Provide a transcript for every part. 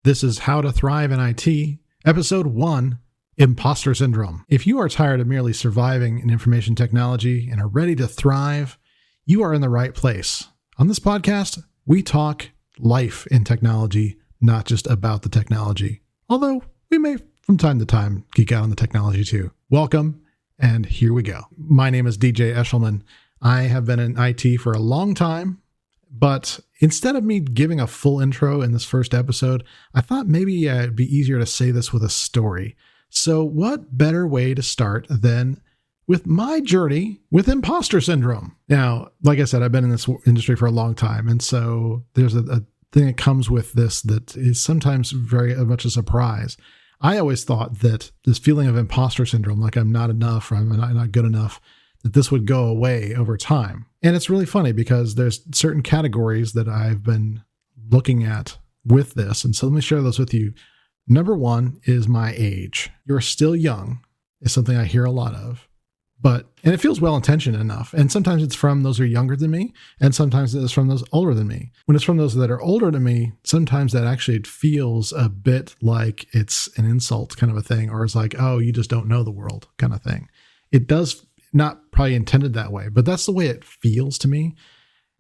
This is How to Thrive in IT, Episode 1, Imposter Syndrome. If you are tired of merely surviving in information technology and are ready to thrive, you are in the right place. On this podcast, we talk life in technology, not just about the technology. Although we may, from time to time, geek out on the technology too. Welcome, and here we go. My name is DJ Eshelman. I have been in IT for a long time, but instead of me giving a full intro in this first episode, I thought maybe it'd be easier to say this with a story. So what better way to start than with my journey with imposter syndrome? Now, like I said, I've been in this industry for a long time, and so there's a thing that comes with this that is sometimes very much a surprise. I always thought that this feeling of imposter syndrome, like I'm not enough or I'm not good enough, that this would go away over time. And it's really funny because there's certain categories that I've been looking at with this. And so let me share those with you. Number one is my age. You're still young is something I hear a lot of, and it feels well-intentioned enough. And sometimes it's from those who are younger than me, and sometimes it's from those older than me. When it's from those that are older than me, sometimes that actually feels a bit like it's an insult kind of a thing, or it's like, oh, you just don't know the world kind of thing. It does not probably intended that way, but that's the way it feels to me.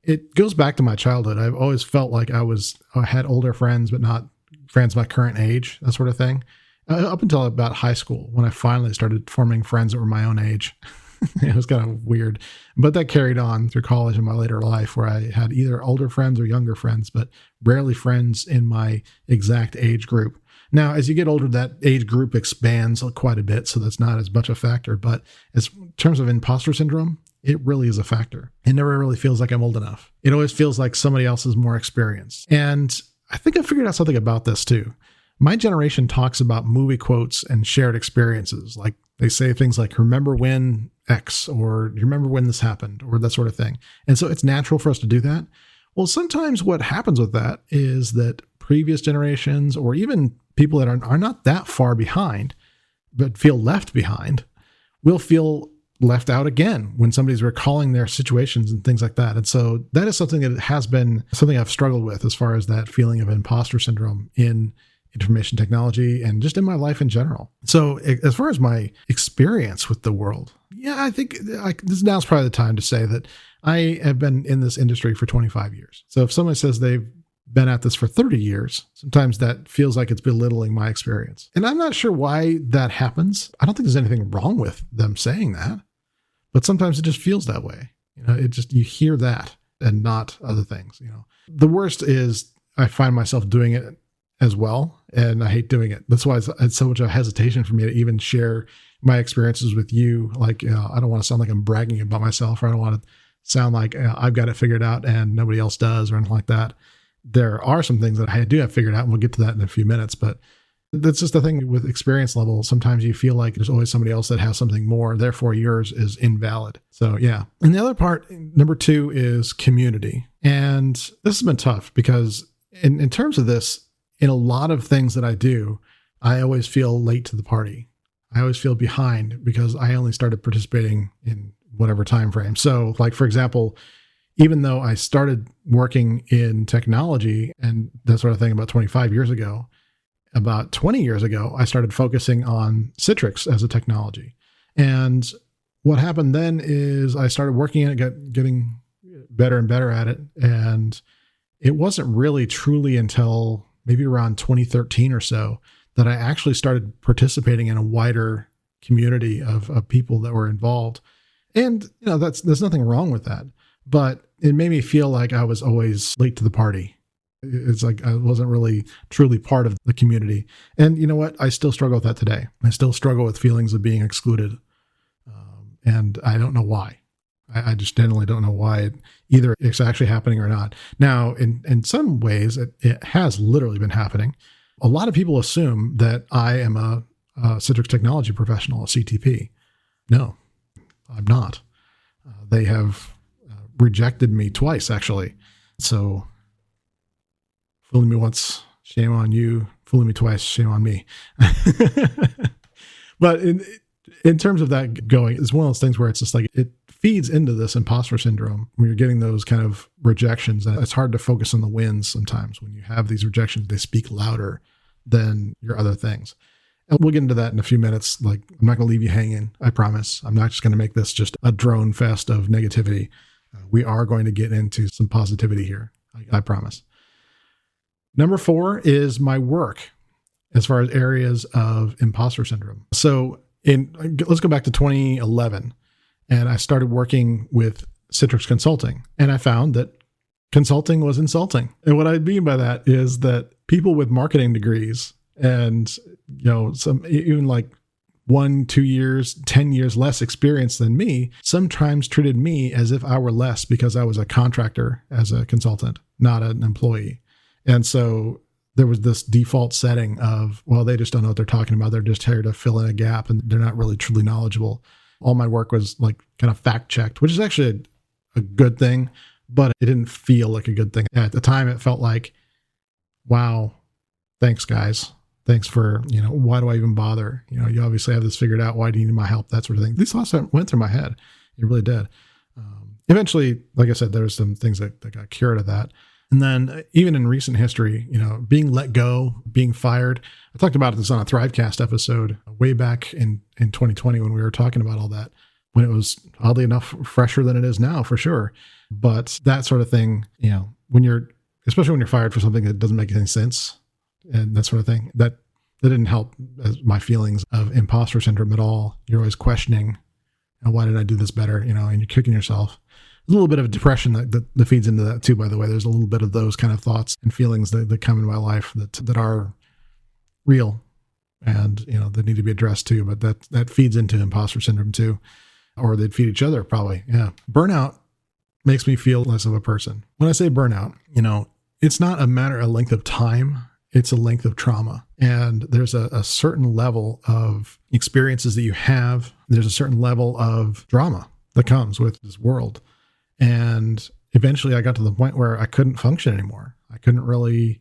It goes back to my childhood. I've always felt like I had older friends, but not friends my current age, that sort of thing. Up until about high school, when I finally started forming friends that were my own age. It was kind of weird, but that carried on through college and my later life, where I had either older friends or younger friends, but rarely friends in my exact age group. Now, as you get older, that age group expands quite a bit, so that's not as much a factor. But in terms of imposter syndrome, it really is a factor. It never really feels like I'm old enough. It always feels like somebody else is more experienced. And I think I figured out something about this too. My generation talks about movie quotes and shared experiences. Like they say things like, remember when X, or you remember when this happened, or that sort of thing. And so it's natural for us to do that. Well, sometimes what happens with that is that previous generations, or even people that are not that far behind, but feel left behind, will feel left out again when somebody's recalling their situations and things like that. And so that is something that has been something I've struggled with as far as that feeling of imposter syndrome in information technology and just in my life in general. So as far as my experience with the world, yeah, I think now's probably the time to say that I have been in this industry for 25 years. So if someone says they've been at this for 30 years, sometimes that feels like it's belittling my experience. And I'm not sure why that happens. I don't think there's anything wrong with them saying that, but sometimes it just feels that way. You hear that and not other things. The worst is I find myself doing it as well, and I hate doing it. That's why it's so much a hesitation for me to even share my experiences with you. Like, I don't want to sound like I'm bragging about myself, or I don't want to sound like I've got it figured out and nobody else does, or anything like that. There are some things that I do have figured out, and we'll get to that in a few minutes, but that's just the thing with experience level. Sometimes you feel like there's always somebody else that has something more, therefore yours is invalid. So yeah. And the other part, number two, is community. And this has been tough because in terms of this, in a lot of things that I do, I always feel late to the party. I always feel behind because I only started participating in whatever time frame. So like, for example, even though I started working in technology and that sort of thing about 25 years ago, about 20 years ago, I started focusing on Citrix as a technology. And what happened then is I started working in it, getting better and better at it. And it wasn't really truly until maybe around 2013 or so that I actually started participating in a wider community of people that were involved. And, there's nothing wrong with that, but it made me feel like I was always late to the party. It's like I wasn't really truly part of the community. And you know what? I still struggle with that today. I still struggle with feelings of being excluded. And I don't know why. I just generally don't know why either it's actually happening or not. Now, in some ways, it has literally been happening. A lot of people assume that I am a Citrix technology professional, a CTP. No, I'm not. They have rejected me twice, actually. So fooling me once, shame on you. Fooling me twice, shame on me. But in terms of that going, it's one of those things where it's just like, it feeds into this imposter syndrome when you're getting those kind of rejections. And it's hard to focus on the wins sometimes. When you have these rejections, they speak louder than your other things. And we'll get into that in a few minutes. Like, I'm not going to leave you hanging. I promise. I'm not just going to make this just a drone fest of negativity. We are going to get into some positivity here. I promise. Number 4 is my work as far as areas of imposter syndrome. So let's go back to 2011. And I started working with Citrix Consulting. And I found that consulting was insulting. And what I mean by that is that people with marketing degrees and, some even like 1, 2 years, 10 years less experience than me, sometimes treated me as if I were less because I was a contractor as a consultant, not an employee. And so there was this default setting of, well, they just don't know what they're talking about. They're just here to fill in a gap and they're not really truly knowledgeable. All my work was like kind of fact checked, which is actually a good thing, but it didn't feel like a good thing. At the time, it felt like, wow, thanks guys. Thanks for, why do I even bother? You obviously have this figured out. Why do you need my help? That sort of thing. These thoughts went through my head. It really did. Eventually, like I said, there was some things that got cured of that. And then even in recent history, being let go, being fired. I talked about this on a Thrivecast episode way back in 2020 when we were talking about all that, when it was oddly enough fresher than it is now for sure. But that sort of thing, especially when you're fired for something that doesn't make any sense and that sort of thing, that didn't help my feelings of imposter syndrome at all. You're always questioning, why did I do this better? And you're kicking yourself. A little bit of depression that feeds into that too, by the way. There's a little bit of those kind of thoughts and feelings that come in my life that are real and, that need to be addressed too. But that feeds into imposter syndrome too, or they'd feed each other probably. Yeah. Burnout makes me feel less of a person. When I say burnout, it's not a matter of length of time. It's a length of trauma. And there's a certain level of experiences that you have. There's a certain level of drama that comes with this world. And eventually I got to the point where I couldn't function anymore. I couldn't really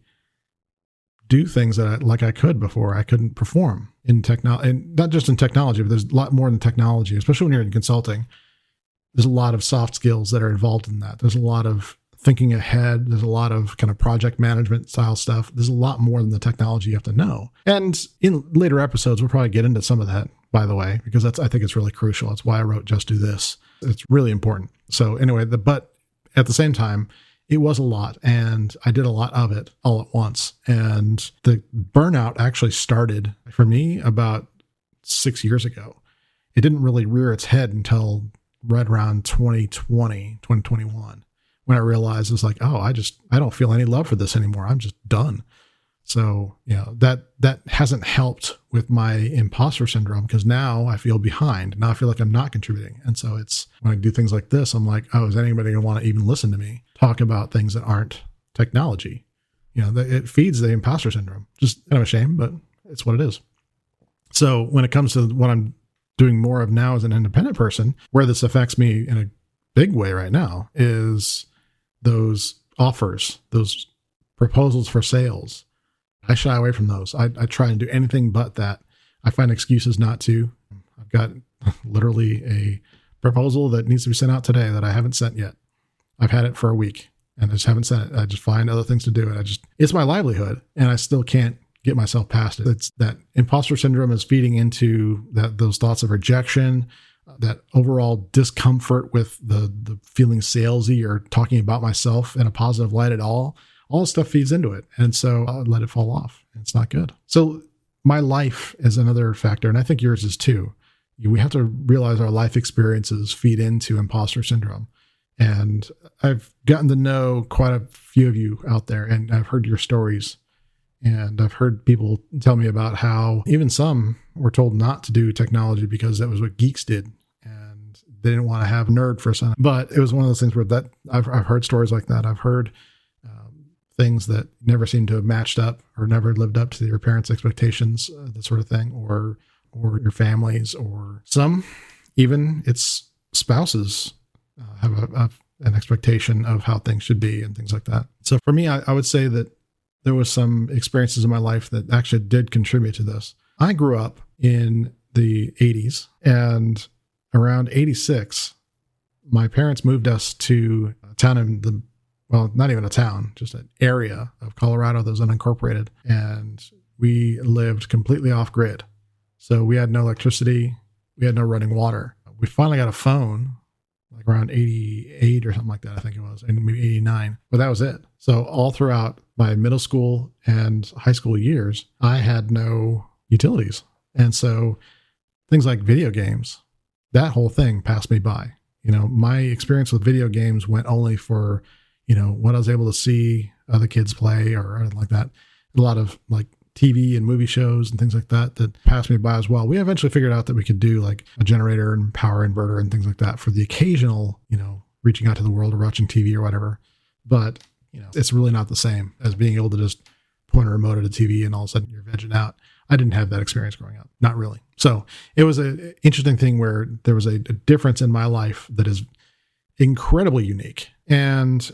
do things like I could before. I couldn't perform in technology, and not just in technology, but there's a lot more than technology, especially when you're in consulting. There's a lot of soft skills that are involved in that. There's a lot of thinking ahead. There's a lot of kind of project management style stuff. There's a lot more than the technology you have to know. And in later episodes, we'll probably get into some of that, by the way, because I think it's really crucial. That's why I wrote Just Do This. It's really important. So anyway, but at the same time, it was a lot and I did a lot of it all at once. And the burnout actually started for me about 6 years ago. It didn't really rear its head until right around 2021, when I realized it's like, oh, I don't feel any love for this anymore. I'm just done. So, that hasn't helped with my imposter syndrome because now I feel behind. Now I feel like I'm not contributing. And so it's when I do things like this, I'm like, oh, is anybody going to want to even listen to me talk about things that aren't technology? It feeds the imposter syndrome. Just kind of a shame, but it's what it is. So when it comes to what I'm doing more of now as an independent person, where this affects me in a big way right now is those offers, those proposals for sales. I shy away from those. I try and do anything but that. I find excuses not to. I've got literally a proposal that needs to be sent out today that I haven't sent yet. I've had it for a week and I just haven't sent it. I just find other things to do. And it's my livelihood and I still can't get myself past it. It's that imposter syndrome is feeding into those thoughts of rejection, that overall discomfort with the feeling salesy or talking about myself in a positive light at all. All this stuff feeds into it. And so I'll let it fall off. It's not good. So my life is another factor. And I think yours is too. We have to realize our life experiences feed into imposter syndrome. And I've gotten to know quite a few of you out there and I've heard your stories and I've heard people tell me about how even some were told not to do technology because that was what geeks did. And they didn't want to have a nerd for a son. But it was one of those things where I've heard stories like that. I've heard things that never seem to have matched up or never lived up to your parents' expectations, that sort of thing, or your families, or some, even its spouses have an expectation of how things should be and things like that. So for me, I would say that there was some experiences in my life that actually did contribute to this. I grew up in the 80s and around 86, my parents moved us to a town not even a town, just an area of Colorado that was unincorporated. And we lived completely off grid. So we had no electricity. We had no running water. We finally got a phone like around 88 or something like that, I think it was, and maybe 89. But that was it. So all throughout my middle school and high school years, I had no utilities. And so things like video games, that whole thing passed me by. My experience with video games went only for, what I was able to see other kids play or anything like that. A lot of like TV and movie shows and things like that passed me by as well. We eventually figured out that we could do like a generator and power inverter and things like that for the occasional, reaching out to the world or watching TV or whatever. But, it's really not the same as being able to just point a remote at a TV and all of a sudden you're vegging out. I didn't have that experience growing up. Not really. So it was an interesting thing where there was a difference in my life that is incredibly unique. And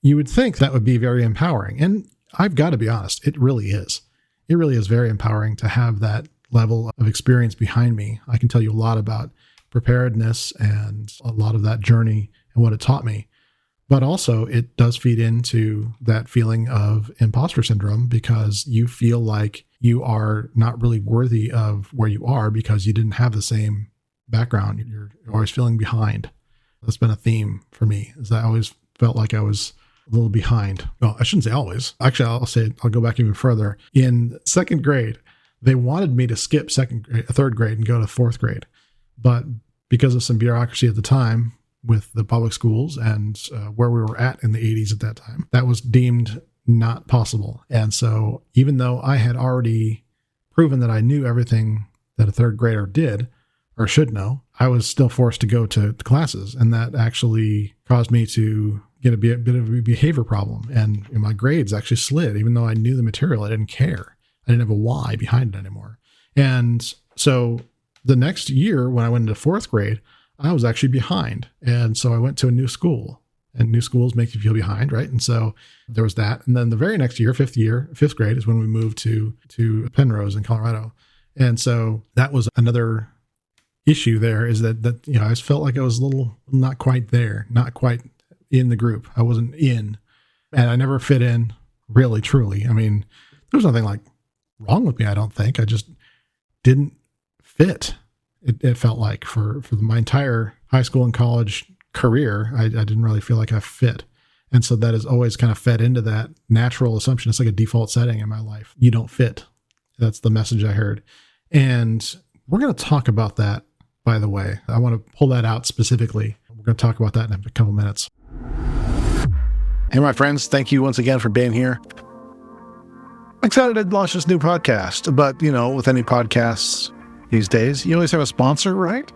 you would think that would be very empowering. And I've got to be honest, it really is. It really is very empowering to have that level of experience behind me. I can tell you a lot about preparedness and a lot of that journey and what it taught me. But also it does feed into that feeling of imposter syndrome because you feel like you are not really worthy of where you are because you didn't have the same background. You're always feeling behind. That's been a theme for me, is I always felt like I was a little behind. Well, I shouldn't say always. Actually, I'll go back even further. In second grade, they wanted me to skip third grade and go to fourth grade. But because of some bureaucracy at the time with the public schools and where we were at in the 80s at that time, that was deemed not possible. And so even though I had already proven that I knew everything that a third grader did or should know, I was still forced to go to classes. And that actually caused me to get a bit of a behavior problem. And my grades actually slid. Even though I knew the material, I didn't care. I didn't have a why behind it anymore. And so the next year when I went into fourth grade, I was actually behind. And so I went to a new school, and new schools make you feel behind, right? And so there was that. And then the very next year, fifth grade is when we moved to Penrose in Colorado. And so that was another issue there, is that I just felt like I was a little not quite there, not quite in the group. I wasn't in, and I never fit in really, truly. I mean, there was nothing like wrong with me, I don't think. I just didn't fit. It felt like for my entire high school and college career, I didn't really feel like I fit. And so that has always kind of fed into that natural assumption. It's like a default setting in my life. You don't fit. That's the message I heard. And we're going to talk about that, by the way. I want to pull that out specifically. We're going to talk about that in a couple minutes. Hey, my friends, thank you once again for being here. I'm excited to launch this new podcast, but with any podcasts these days, you always have a sponsor, right?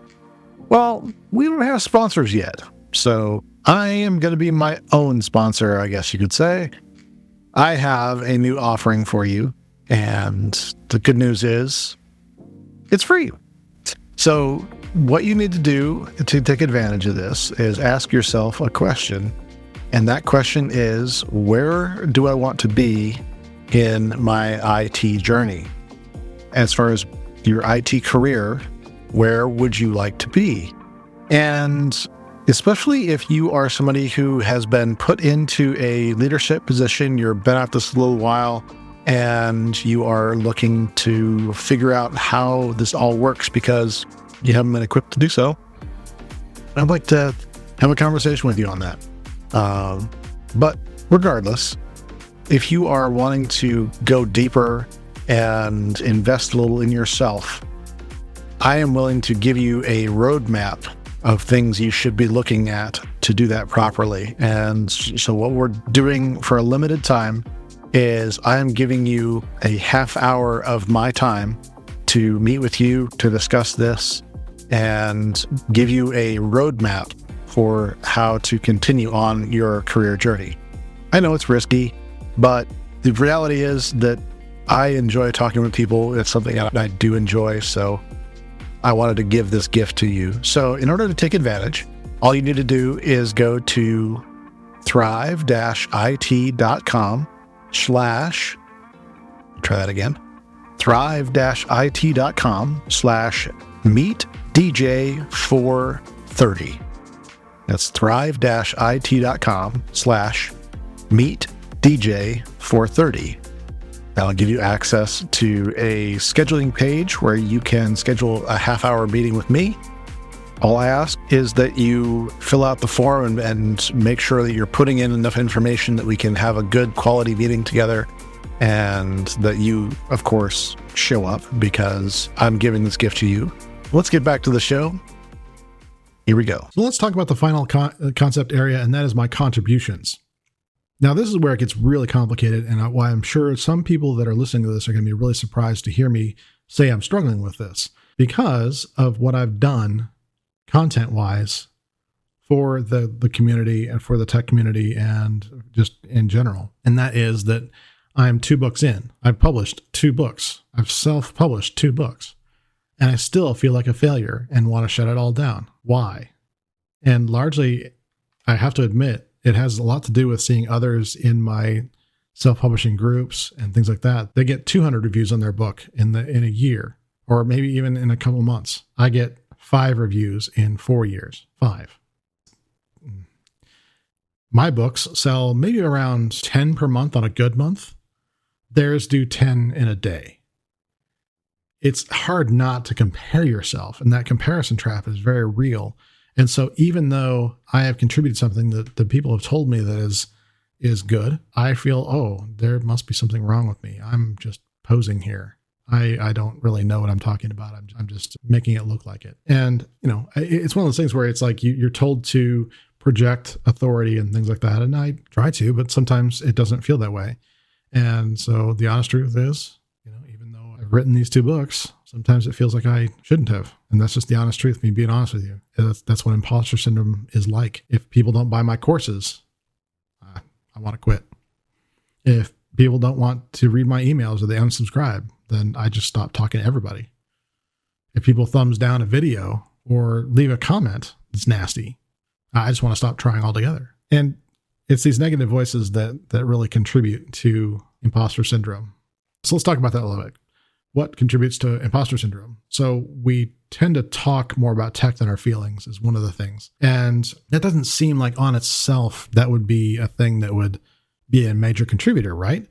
Well, we don't have sponsors yet, so I am going to be my own sponsor, I guess you could say. I have a new offering for you, and the good news is it's free. So what you need to do to take advantage of this is ask yourself a question, and that question is, where do I want to be in my IT journey? As far as your IT career, where would you like to be? And especially if you are somebody who has been put into a leadership position, you've been at this a little while, and you are looking to figure out how this all works because you haven't been equipped to do so, I'd like to have a conversation with you on that. But regardless, if you are wanting to go deeper and invest a little in yourself, I am willing to give you a roadmap of things you should be looking at to do that properly. And so what we're doing for a limited time is I am giving you a half hour of my time to meet with you to discuss this and give you a roadmap for how to continue on your career journey. I know it's risky, but the reality is that I enjoy talking with people. It's something that I do enjoy, so I wanted to give this gift to you. So in order to take advantage, all you need to do is go to thrive-it.com/meetdj430. That's thrive-it.com/meetdj430. That'll give you access to a scheduling page where you can schedule a half-hour meeting with me. All I ask is that you fill out the form and make sure that you're putting in enough information that we can have a good quality meeting together, and that you, of course, show up because I'm giving this gift to you. Let's get back to the show. Here we go. So let's talk about the final concept area, and that is my contributions. Now, this is where it gets really complicated, and why I'm sure some people that are listening to this are going to be really surprised to hear me say I'm struggling with this, because of what I've done content-wise for the community and for the tech community and just in general. And that is that I'm 2 books in. I've published 2 books. I've self-published 2 books. And I still feel like a failure and want to shut it all down. Why? And largely, I have to admit, it has a lot to do with seeing others in my self-publishing groups and things like that. They get 200 reviews on their book in a year, or maybe even in a couple months. I get 5 reviews in 4 years. 5. My books sell maybe around 10 per month on a good month. Theirs do 10 in a day. It's hard not to compare yourself, and that comparison trap is very real. And so even though I have contributed something that the people have told me that is good, I feel, oh, there must be something wrong with me. I'm just posing here. I don't really know what I'm talking about. I'm just making it look like it. And, it's one of those things where it's like you're told to project authority and things like that. And I try to, but sometimes it doesn't feel that way. And so the honest truth is, even though I've written these 2 books, sometimes it feels like I shouldn't have. And that's just the honest truth, me being honest with you. That's what imposter syndrome is like. If people don't buy my courses, I want to quit. If people don't want to read my emails or they unsubscribe, then I just stop talking to everybody. If people thumbs down a video or leave a comment that's nasty, I just want to stop trying altogether. And it's these negative voices that really contribute to imposter syndrome. So let's talk about that a little bit. What contributes to imposter syndrome? So we tend to talk more about tech than our feelings is one of the things. And that doesn't seem like on itself that would be a thing that would be a major contributor, right?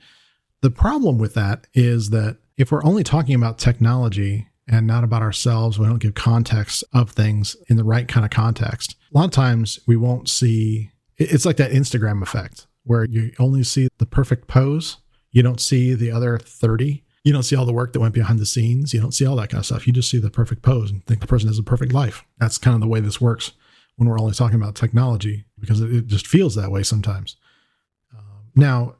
The problem with that is that if we're only talking about technology and not about ourselves, we don't give context of things in the right kind of context. A lot of times we won't see, it's like that Instagram effect where you only see the perfect pose. You don't see the other 30. You don't see all the work that went behind the scenes. You don't see all that kind of stuff. You just see the perfect pose and think the person has a perfect life. That's kind of the way this works when we're only talking about technology, because it just feels that way sometimes. Now,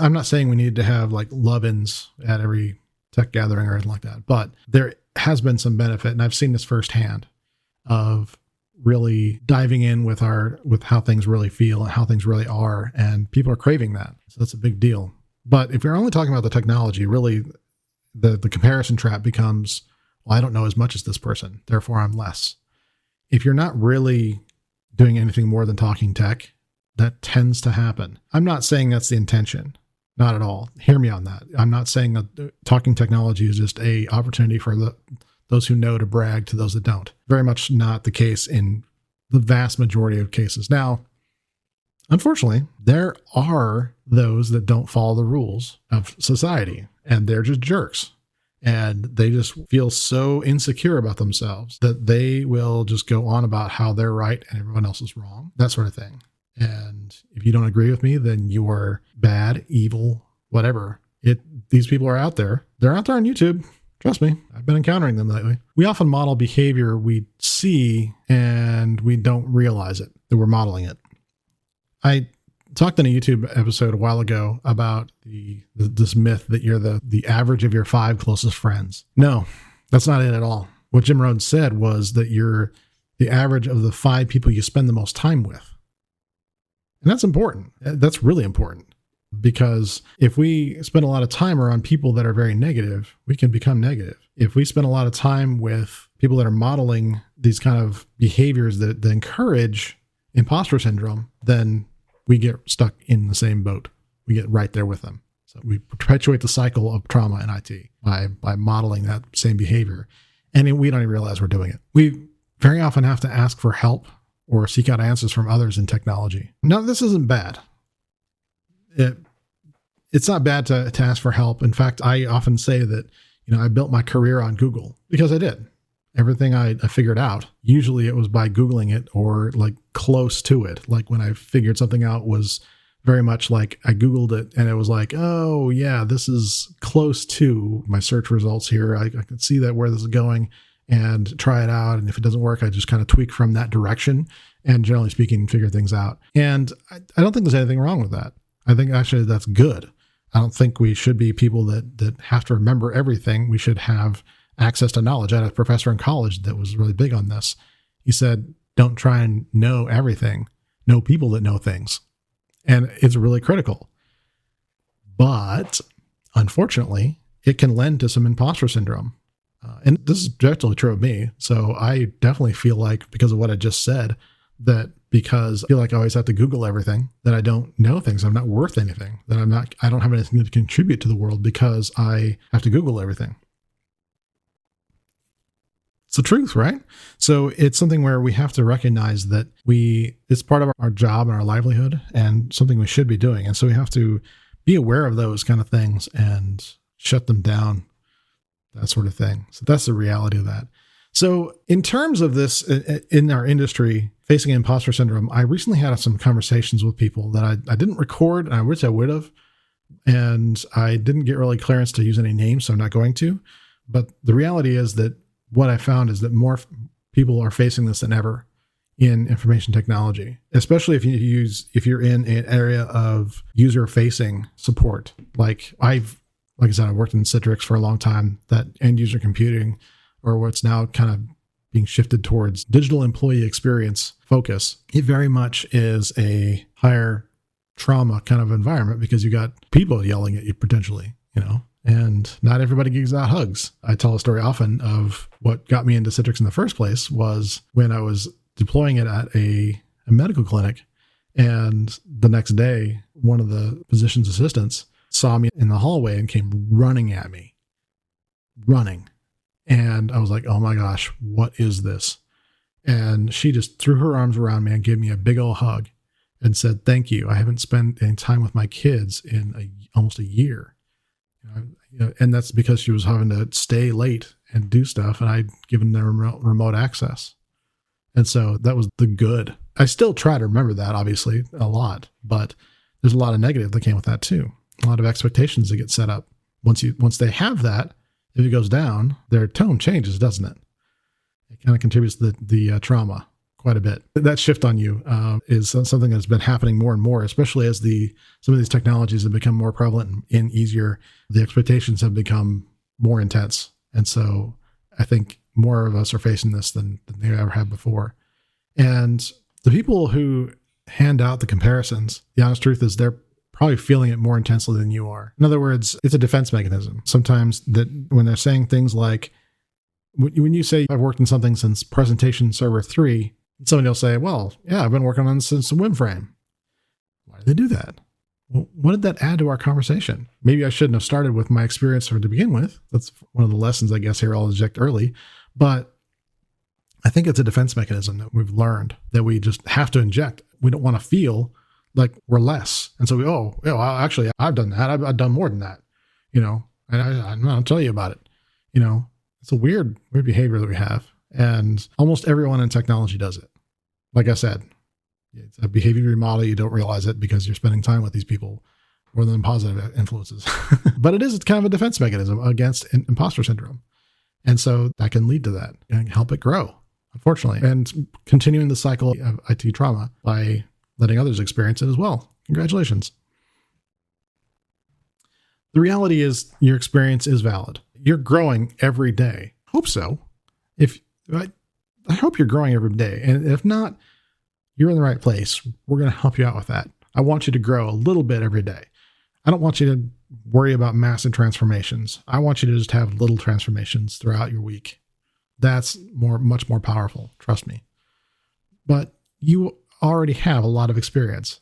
I'm not saying we need to have like love-ins at every tech gathering or anything like that, but there has been some benefit, and I've seen this firsthand, of really diving in with how things really feel and how things really are, and people are craving that. So that's a big deal. But if you're only talking about the technology, really the comparison trap becomes, well, I don't know as much as this person, therefore I'm less. If you're not really doing anything more than talking tech, that tends to happen. I'm not saying that's the intention. Not at all. Hear me on that. I'm not saying that talking technology is just a opportunity for those who know to brag to those that don't. Very much not the case in the vast majority of cases. Now, unfortunately, there are those that don't follow the rules of society, and they're just jerks. And they just feel so insecure about themselves that they will just go on about how they're right and everyone else is wrong, that sort of thing. And if you don't agree with me, then you are bad, evil, whatever. These people are out there. They're out there on YouTube. Trust me, I've been encountering them lately. We often model behavior we see and we don't realize it, that we're modeling it. I talked in a YouTube episode a while ago about this myth that you're the average of your 5 closest friends. No, that's not it at all. What Jim Rohn said was that you're the average of the 5 people you spend the most time with. And that's important. That's really important, because if we spend a lot of time around people that are very negative, we can become negative. If we spend a lot of time with people that are modeling these kind of behaviors that encourage imposter syndrome, then we get stuck in the same boat. We get right there with them. So we perpetuate the cycle of trauma in IT by modeling that same behavior. And we don't even realize we're doing it. We very often have to ask for help or seek out answers from others in technology. Now, this isn't bad. It's not bad to ask for help. In fact, I often say that, I built my career on Google because I did. Everything I figured out, usually it was by Googling it or like close to it. Like when I figured something out was very much like I Googled it and it was like, oh yeah, this is close to my search results here. I can see that where this is going and try it out. And if it doesn't work, I just kind of tweak from that direction and generally speaking, figure things out. And I don't think there's anything wrong with that. I think actually that's good. I don't think we should be people that have to remember everything. We should have access to knowledge. I had a professor in college that was really big on this. He said, don't try and know everything. Know people that know things. And it's really critical. But unfortunately, it can lend to some imposter syndrome. And this is definitely true of me. So I definitely feel like, because of what I just said, that because I feel like I always have to Google everything, that I don't know things. I'm not worth anything, that I don't have anything to contribute to the world because I have to Google everything. It's the truth, right? So it's something where we have to recognize that it's part of our job and our livelihood and something we should be doing. And so we have to be aware of those kind of things and shut them down, that sort of thing. So that's the reality of that. So in terms of this in our industry, facing imposter syndrome, I recently had some conversations with people that I didn't record, and I wish I would have. And I didn't get really clearance to use any names, so I'm not going to. But the reality is that what I found is that more people are facing this than ever in information technology, especially if you're in an area of user-facing support. Like I said, I've worked in Citrix for a long time, that end user computing, or what's now kind of being shifted towards digital employee experience focus. It very much is a higher trauma kind of environment because you got people yelling at you potentially, and not everybody gives out hugs. I tell a story often of what got me into Citrix in the first place was when I was deploying it at a medical clinic, and the next day, one of the physician's assistants saw me in the hallway and came running at me. And I was like, oh my gosh, what is this? And she just threw her arms around me and gave me a big old hug and said, thank you. I haven't spent any time with my kids in almost a year. And that's because she was having to stay late and do stuff, and I'd given them remote access. And so that was the good. I still try to remember that, obviously, a lot, but there's a lot of negative that came with that too. A lot of expectations that get set up. Once they have that, if it goes down, their tone changes, doesn't it? It kind of contributes to the trauma quite a bit. That shift on you is something that's been happening more and more, especially as some of these technologies have become more prevalent and easier. The expectations have become more intense. And so I think more of us are facing this than they ever have before. And the people who hand out the comparisons, the honest truth is they're probably feeling it more intensely than you are. In other words, it's a defense mechanism. Sometimes that when they're saying things like, when you say, I've worked in something since presentation server 3, somebody will say, well, yeah, I've been working on this since the WinFrame. Why did they do that? Well, what did that add to our conversation? Maybe I shouldn't have started with my experience to begin with. That's one of the lessons, I guess, here I'll inject early. But I think it's a defense mechanism that we've learned that we just have to inject. We don't want to feel like we're less. And so actually, I've done that. I've done more than that, and I'll tell you about it. It's a weird behavior that we have. And almost everyone in technology does it. Like I said, it's a behavior remodel. You don't realize it because you're spending time with these people more than positive influences. But it is kind of a defense mechanism against imposter syndrome. And so that can lead to that and help it grow, unfortunately, and continuing the cycle of IT trauma by letting others experience it as well. Congratulations. The reality is your experience is valid. You're growing every day. Hope so. I hope you're growing every day. And if not, you're in the right place. We're going to help you out with that. I want you to grow a little bit every day. I don't want you to worry about massive transformations. I want you to just have little transformations throughout your week. That's much more powerful. Trust me. But you already have a lot of experience.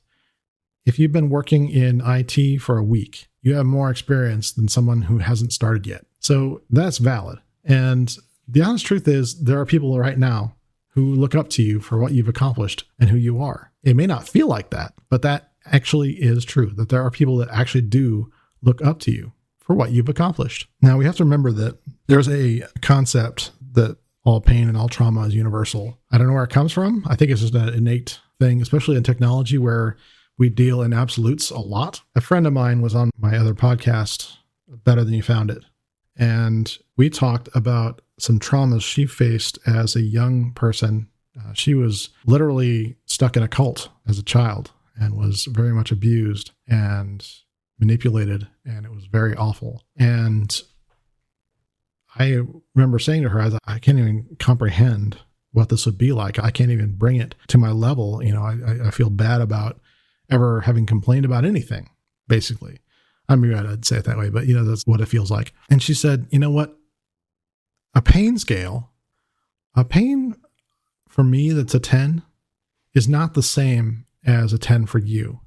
If you've been working in IT for a week, you have more experience than someone who hasn't started yet. So that's valid. And the honest truth is there are people right now who look up to you for what you've accomplished and who you are. It may not feel like that, but that actually is true, that there are people that actually do look up to you for what you've accomplished. Now, we have to remember that there's a concept that all pain and all trauma is universal. I don't know where it comes from. I think it's just an innate thing, especially in technology where we deal in absolutes a lot. A friend of mine was on my other podcast, Better Than You Found It, and we talked about some traumas she faced as a young person. She was literally stuck in a cult as a child and was very much abused and manipulated, and it was very awful. And I remember saying to her, I can't even comprehend what this would be like. I can't even bring it to my level. I feel bad about ever having complained about anything, basically. I mean, I'd say it that way, but that's what it feels like. And she said, you know what? A pain for me that's a 10 is not the same as a 10 for you.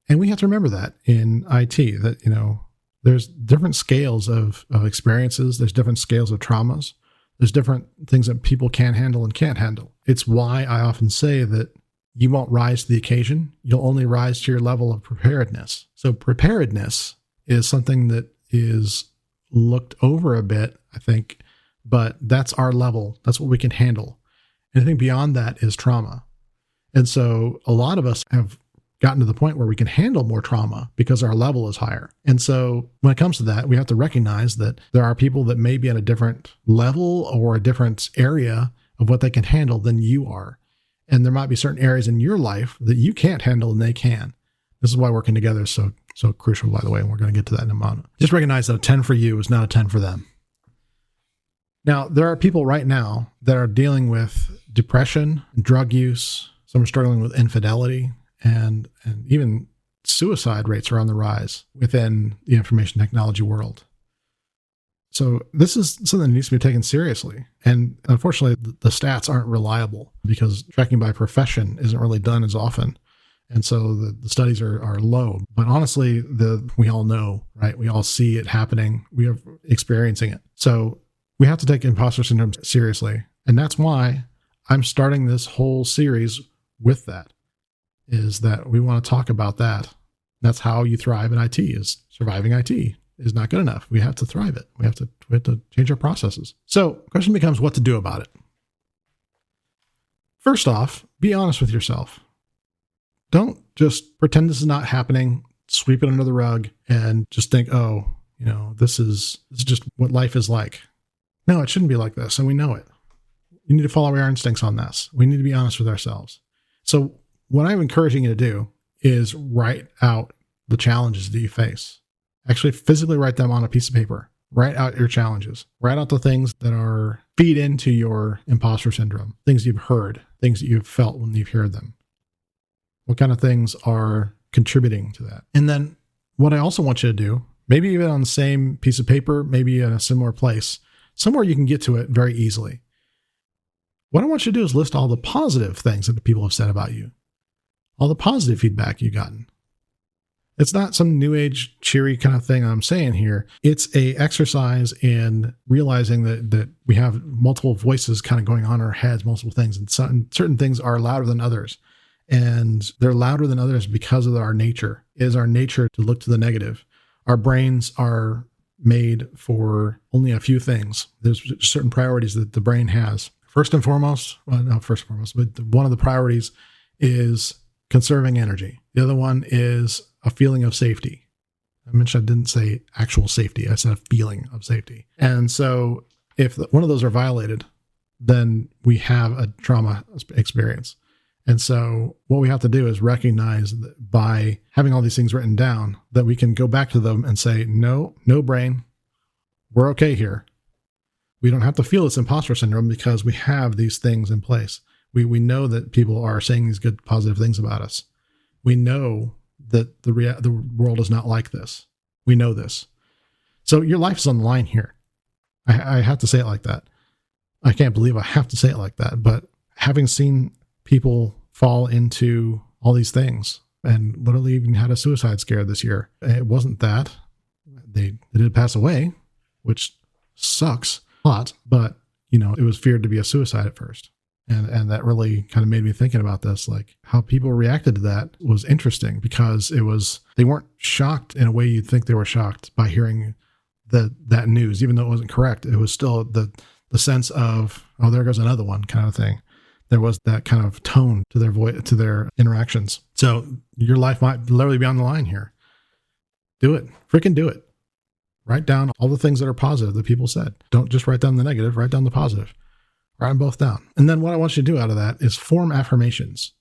And we have to remember that in IT, that, there's different scales of experiences. There's different scales of traumas. There's different things that people can handle and can't handle. It's why I often say that you won't rise to the occasion. You'll only rise to your level of preparedness. So preparedness is something that is looked over a bit, I think, but that's our level. That's what we can handle. Anything beyond that is trauma. And so a lot of us have gotten to the point where we can handle more trauma because our level is higher. And so when it comes to that, we have to recognize that there are people that may be at a different level or a different area of what they can handle than you are. And there might be certain areas in your life that you can't handle and they can. This is why working together is so crucial, by the way, and we're going to get to that in a moment. Just recognize that a 10 for you is not a 10 for them. Now, there are people right now that are dealing with depression, drug use. Some are struggling with infidelity, and even suicide rates are on the rise within the information technology world. So this is something that needs to be taken seriously. And unfortunately, the stats aren't reliable because tracking by profession isn't really done as often. And so the studies are low. But honestly, we all know, right? We all see it happening. We are experiencing it. So we have to take imposter syndrome seriously. And that's why I'm starting this whole series with that, is that we want to talk about that. That's how you thrive in IT, is surviving IT is not good enough. We have to thrive it. We have to change our processes. So the question becomes what to do about it. First off, be honest with yourself. Don't just pretend this is not happening, sweep it under the rug, and just think, this is just what life is like. No, it shouldn't be like this, and we know it. We need to follow our instincts on this. We need to be honest with ourselves. So what I'm encouraging you to do is write out the challenges that you face. Actually physically write them on a piece of paper. Write out your challenges. Write out the things that feed into your imposter syndrome, things you've heard, things that you've felt when you've heard them. What kind of things are contributing to that? And then what I also want you to do, maybe even on the same piece of paper, maybe in a similar place, somewhere you can get to it very easily. What I want you to do is list all the positive things that the people have said about you, all the positive feedback you've gotten. It's not some new age cheery kind of thing I'm saying here. It's a exercise in realizing that we have multiple voices kind of going on in our heads, multiple things, and certain things are louder than others. And they're louder than others because of our nature. It is our nature to look to the negative. Our brains are made for only a few things. There's certain priorities that the brain has. But one of the priorities is conserving energy. The other one is a feeling of safety. I mentioned I didn't say actual safety. I said a feeling of safety. And so if one of those are violated, then we have a trauma experience. And so what we have to do is recognize that by having all these things written down, that we can go back to them and say, no brain, we're okay here. We don't have to feel this imposter syndrome because we have these things in place. We know that people are saying these good, positive things about us. We know that the world is not like this. We know this. So your life is on the line here. I have to say it like that. I can't believe I have to say it like that, but having seen people fall into all these things and literally even had a suicide scare this year, it wasn't that. They did pass away, which sucks a lot, but it was feared to be a suicide at first. And that really kind of made me thinking about this, like how people reacted to that was interesting, because they weren't shocked in a way you'd think they were shocked by hearing that news, even though it wasn't correct. It was still the sense of, oh, there goes another one kind of thing. There was that kind of tone to their voice, to their interactions. So your life might literally be on the line here. Do it. Freaking do it. Write down all the things that are positive that people said. Don't just write down the negative, write down the positive. Write them both down. And then what I want you to do out of that is form affirmations.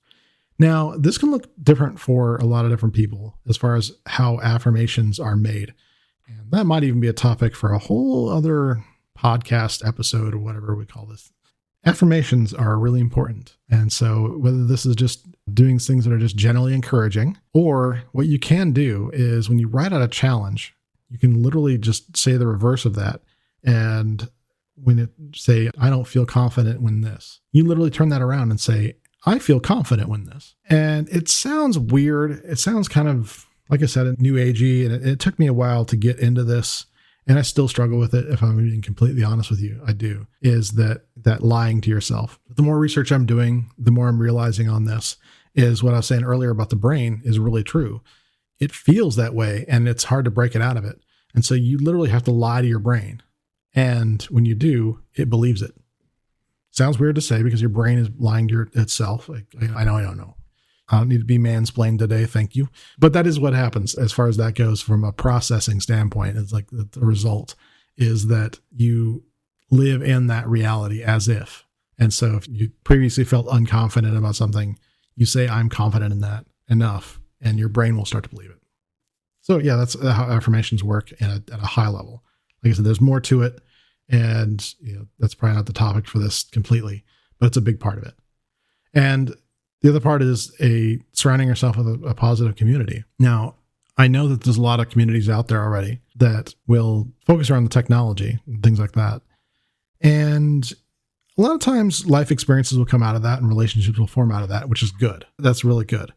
Now, this can look different for a lot of different people as far as how affirmations are made. And that might even be a topic for a whole other podcast episode or whatever we call this. Affirmations are really important. And so whether this is just doing things that are just generally encouraging, or what you can do is when you write out a challenge, you can literally just say the reverse of that. And when it say, I don't feel confident when this, you literally turn that around and say, I feel confident when this. And it sounds weird. It sounds kind of, like I said, new agey. And it took me a while to get into this. And I still struggle with it. If I'm being completely honest with you, I do, is that lying to yourself. The more research I'm doing, the more I'm realizing on this is what I was saying earlier about the brain is really true. It feels that way and it's hard to break it out of it. And so you literally have to lie to your brain. And when you do, it believes it. Sounds weird to say because your brain is lying to itself. Like, I don't know. I don't need to be mansplained today. Thank you. But that is what happens as far as that goes from a processing standpoint. It's like the result is that you live in that reality as if. And so if you previously felt unconfident about something, you say, I'm confident in that enough, and your brain will start to believe it. So yeah, that's how affirmations work at a high level. Like I said, there's more to it. And that's probably not the topic for this completely, but it's a big part of it. And the other part is surrounding yourself with a positive community. Now, I know that there's a lot of communities out there already that will focus around the technology and things like that. And a lot of times life experiences will come out of that and relationships will form out of that, which is good. That's really good.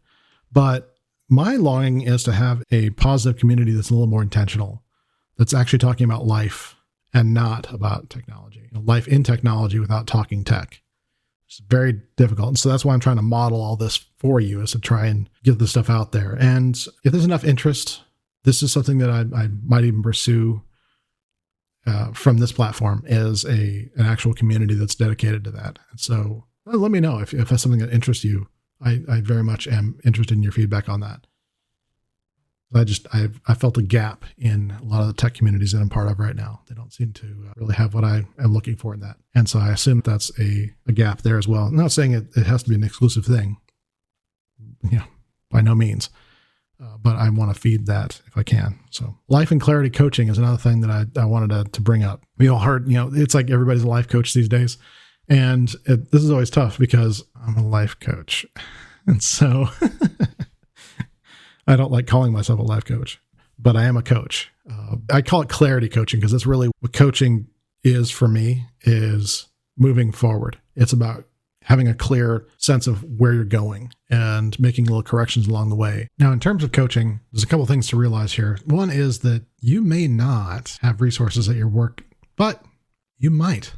But my longing is to have a positive community that's a little more intentional, that's actually talking about life and not about technology. Life in technology without talking tech. It's very difficult. And so that's why I'm trying to model all this for you, is to try and get this stuff out there. And if there's enough interest, this is something that I might even pursue from this platform as an actual community that's dedicated to that. And so let me know if that's something that interests you. I very much am interested in your feedback on that. I felt a gap in a lot of the tech communities that I'm part of right now. They don't seem to really have what I am looking for in that. And so I assume that's a gap there as well. I'm not saying it has to be an exclusive thing. Yeah, by no means. But I want to feed that if I can. So life and clarity coaching is another thing that I wanted to bring up. We all heard, it's like everybody's a life coach these days. And this is always tough because I'm a life coach. And so I don't like calling myself a life coach, but I am a coach. I call it clarity coaching because that's really what coaching is for me, is moving forward. It's about having a clear sense of where you're going and making little corrections along the way. Now, in terms of coaching, there's a couple of things to realize here. One is that you may not have resources at your work, but you might.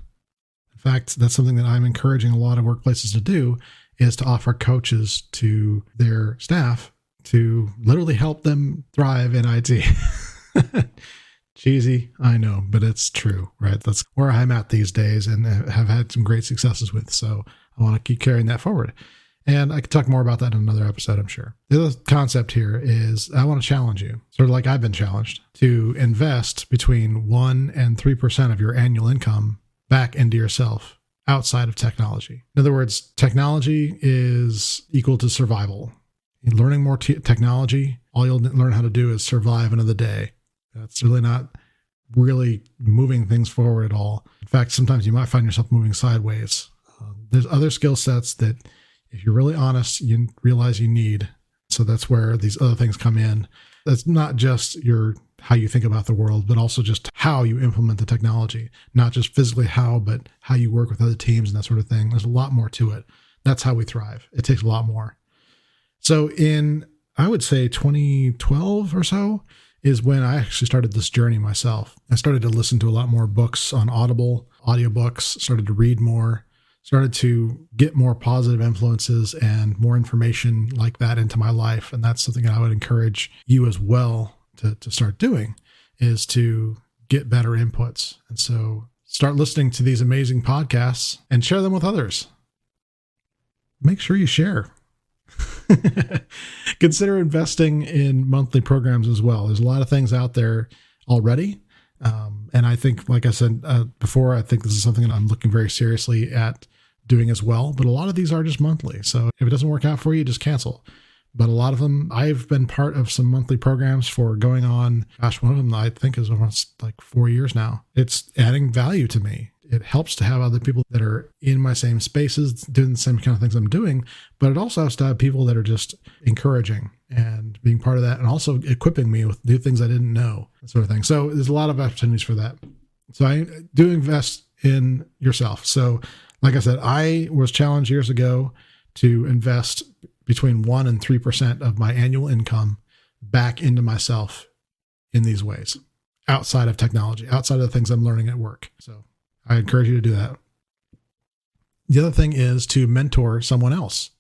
In fact, that's something that I'm encouraging a lot of workplaces to do, is to offer coaches to their staff to literally help them thrive in IT. Cheesy, I know, but it's true, right? That's where I'm at these days and have had some great successes with. So I want to keep carrying that forward. And I could talk more about that in another episode, I'm sure. The other concept here is I want to challenge you, sort of like I've been challenged, to invest between 1% and 3% of your annual income back into yourself outside of technology. In other words, technology is equal to survival. Learning more technology, all you'll learn how to do is survive another day. That's really not really moving things forward at all. In fact, sometimes you might find yourself moving sideways. There's other skill sets that, if you're really honest, you realize you need. So that's where these other things come in. That's not just how you think about the world, but also just how you implement the technology. Not just physically how, but how you work with other teams and that sort of thing. There's a lot more to it. That's how we thrive. It takes a lot more. So in, I would say 2012 or so, is when I actually started this journey myself. I started to listen to a lot more books on Audible, audiobooks, started to read more, started to get more positive influences and more information like that into my life. And that's something that I would encourage you as well to start doing, is to get better inputs. And so start listening to these amazing podcasts and share them with others. Make sure you share. Consider investing in monthly programs as well. There's a lot of things out there already. And I think, like I said before, I think this is something that I'm looking very seriously at doing as well. But a lot of these are just monthly. So if it doesn't work out for you, just cancel. But a lot of them, I've been part of some monthly programs for going on, one of them I think is almost like 4 years now. It's adding value to me. It helps to have other people that are in my same spaces doing the same kind of things I'm doing, but it also has to have people that are just encouraging and being part of that, and also equipping me with new things I didn't know, that sort of thing. So there's a lot of opportunities for that. So I do invest in yourself. So like I said, I was challenged years ago to invest between 1% and 3% of my annual income back into myself in these ways, outside of technology, outside of the things I'm learning at work. So I encourage you to do that. The other thing is to mentor someone else.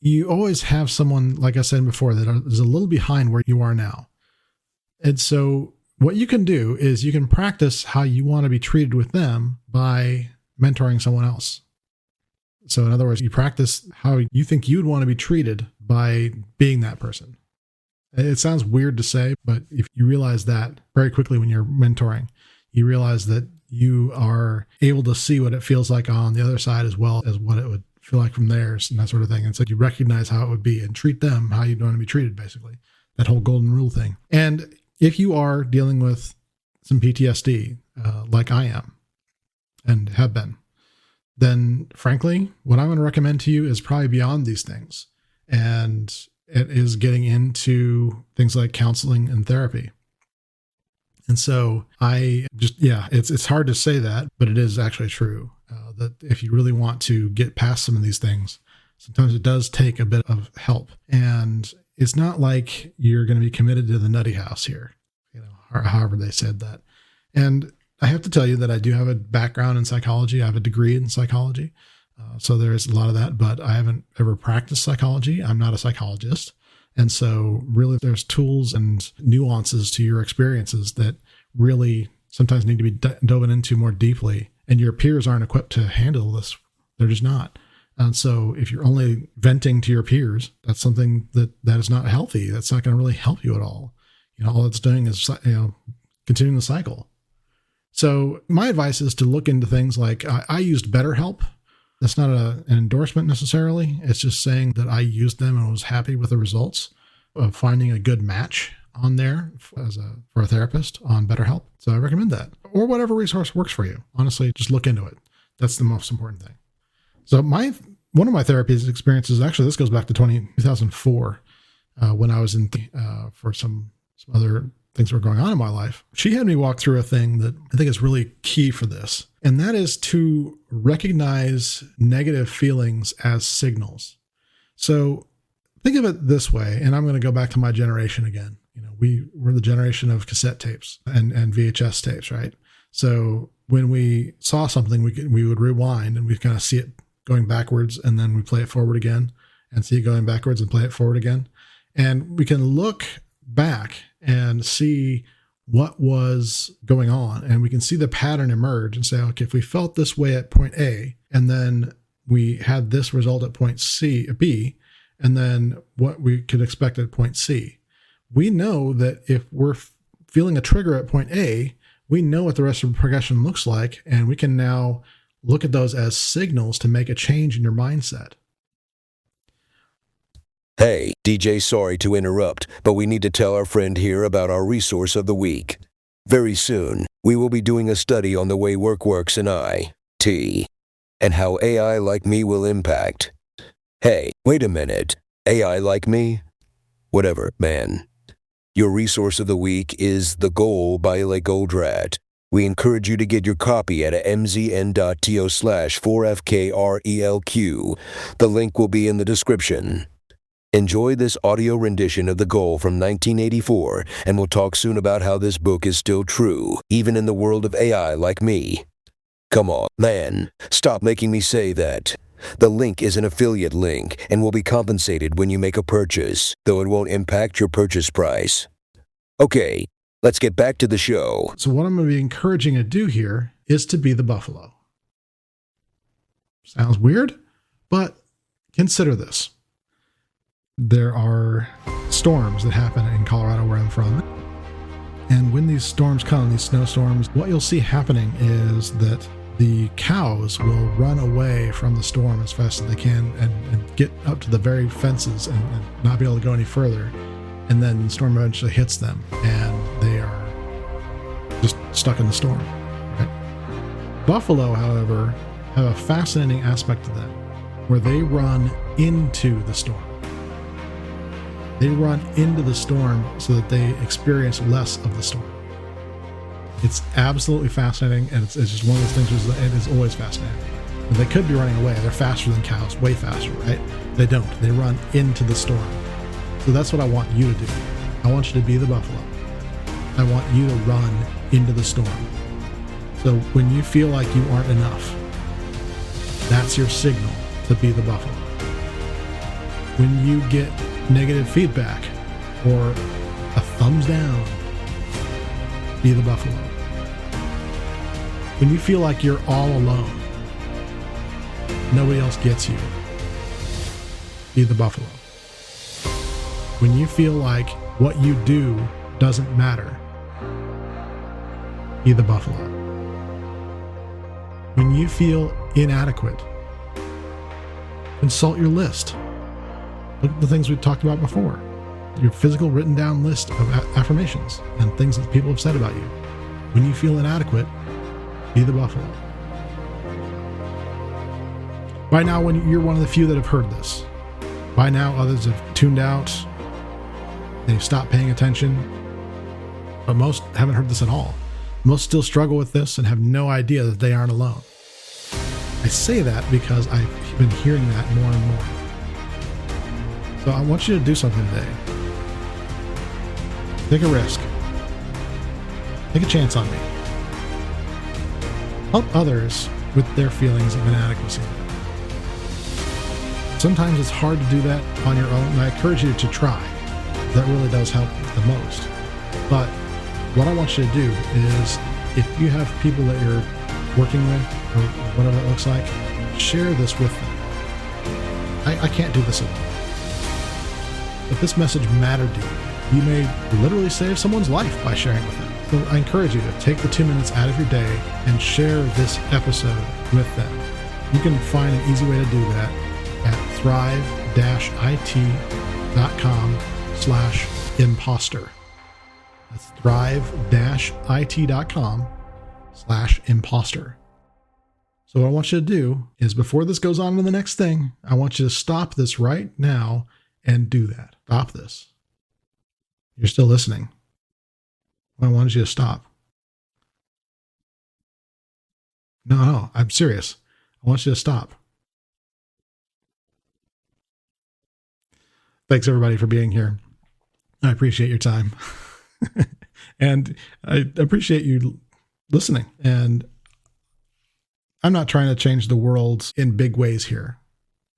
You always have someone, like I said before, that is a little behind where you are now. And so what you can do is you can practice how you want to be treated with them by mentoring someone else. So in other words, you practice how you think you'd want to be treated by being that person. It sounds weird to say, but if you realize that very quickly when you're mentoring, you realize that you are able to see what it feels like on the other side as well as what it would feel like from theirs and that sort of thing. And so you recognize how it would be and treat them how you'd want to be treated, basically. That whole golden rule thing. And if you are dealing with some PTSD, like I am and have been, then frankly, what I'm going to recommend to you is probably beyond these things. And it is getting into things like counseling and therapy. And so it's hard to say that, but it is actually true that if you really want to get past some of these things, sometimes it does take a bit of help. And it's not like you're going to be committed to the nutty house here, or however they said that. And I have to tell you that I do have a background in psychology. I have a degree in psychology. So there is a lot of that, but I haven't ever practiced psychology. I'm not a psychologist. And so really there's tools and nuances to your experiences that really sometimes need to be dove into more deeply. And your peers aren't equipped to handle this. They're just not. And so if you're only venting to your peers, that's something that is not healthy. That's not going to really help you at all. All it's doing is, continuing the cycle. So my advice is to look into things like I used BetterHelp. That's not an endorsement necessarily. It's just saying that I used them and was happy with the results of finding a good match on there for a therapist on BetterHelp. So I recommend that, or whatever resource works for you. Honestly, just look into it. That's the most important thing. So one of my therapy experiences, actually, this goes back to 2004 when I was in for some other things that were going on in my life. She had me walk through a thing that I think is really key for this. And that is to recognize negative feelings as signals. So think of it this way, and I'm going to go back to my generation again. We're the generation of cassette tapes and VHS tapes, right? So when we saw something, we would rewind and we kind of see it going backwards, and then we play it forward again and see it going backwards and play it forward again. And we can look back and see what was going on, and we can see the pattern emerge and say, okay, if we felt this way at point A, and then we had this result at point B, and then what we could expect at point C, we know that if we're feeling a trigger at point A, we know what the rest of the progression looks like, and we can now look at those as signals to make a change in your mindset. Hey, DJ, sorry to interrupt, but we need to tell our friend here about our resource of the week. Very soon, we will be doing a study on the way work works in IT, and how AI like me will impact. Hey, wait a minute. AI like me? Whatever, man. Your resource of the week is The Goal by Eli Goldratt. We encourage you to get your copy at mzn.to/4fkrelq. The link will be in the description. Enjoy this audio rendition of The Goal from 1984, and we'll talk soon about how this book is still true, even in the world of AI like me. Come on, man, stop making me say that. The link is an affiliate link and will be compensated when you make a purchase, though it won't impact your purchase price. Okay, let's get back to the show. So what I'm going to be encouraging you to do here is to be the buffalo. Sounds weird, but consider this. There are storms that happen in Colorado where I'm from. And when these storms come, these snowstorms, what you'll see happening is that the cows will run away from the storm as fast as they can and get up to the very fences and not be able to go any further. And then the storm eventually hits them and they are just stuck in the storm. Right? Buffalo, however, have a fascinating aspect to them where they run into the storm. They run into the storm so that they experience less of the storm. It's absolutely fascinating, and it's just one of those things that it is always fascinating. And they could be running away. They're faster than cows, way faster, right? They don't. They run into the storm. So that's what I want you to do. I want you to be the buffalo. I want you to run into the storm. So when you feel like you aren't enough, that's your signal to be the buffalo. When you get negative feedback or a thumbs down, be the buffalo. When you feel like you're all alone, nobody else gets you, be the buffalo. When you feel like what you do doesn't matter, be the buffalo. When you feel inadequate, consult your list. Look at the things we've talked about before. Your physical written down list of affirmations and things that people have said about you. When you feel inadequate, be the buffalo. By now, when you're one of the few that have heard this, by now others have tuned out, they've stopped paying attention, but most haven't heard this at all. Most still struggle with this and have no idea that they aren't alone. I say that because I've been hearing that more and more. So I want you to do something today. Take a risk. Take a chance on me. Help others with their feelings of inadequacy. Sometimes it's hard to do that on your own, and I encourage you to try. That really does help the most. But what I want you to do is, if you have people that you're working with, or whatever it looks like, share this with them. I can't do this alone. If this message mattered to you, you may literally save someone's life by sharing with them. So I encourage you to take the 2 minutes out of your day and share this episode with them. You can find an easy way to do that at thrive-it.com/imposter. That's thrive-it.com/imposter. So what I want you to do is, before this goes on to the next thing, I want you to stop this right now and do that. Stop this. You're still listening. I wanted you to stop. No, I'm serious. I want you to stop. Thanks everybody for being here. I appreciate your time. And I appreciate you listening. And I'm not trying to change the world in big ways here.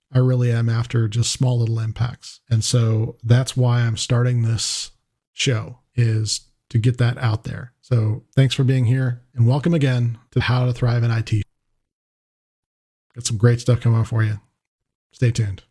I really am after just small little impacts. And so that's why I'm starting this show, is to get that out there. So thanks for being here, and welcome again to How to Thrive in IT. Got some great stuff coming on for you. Stay tuned.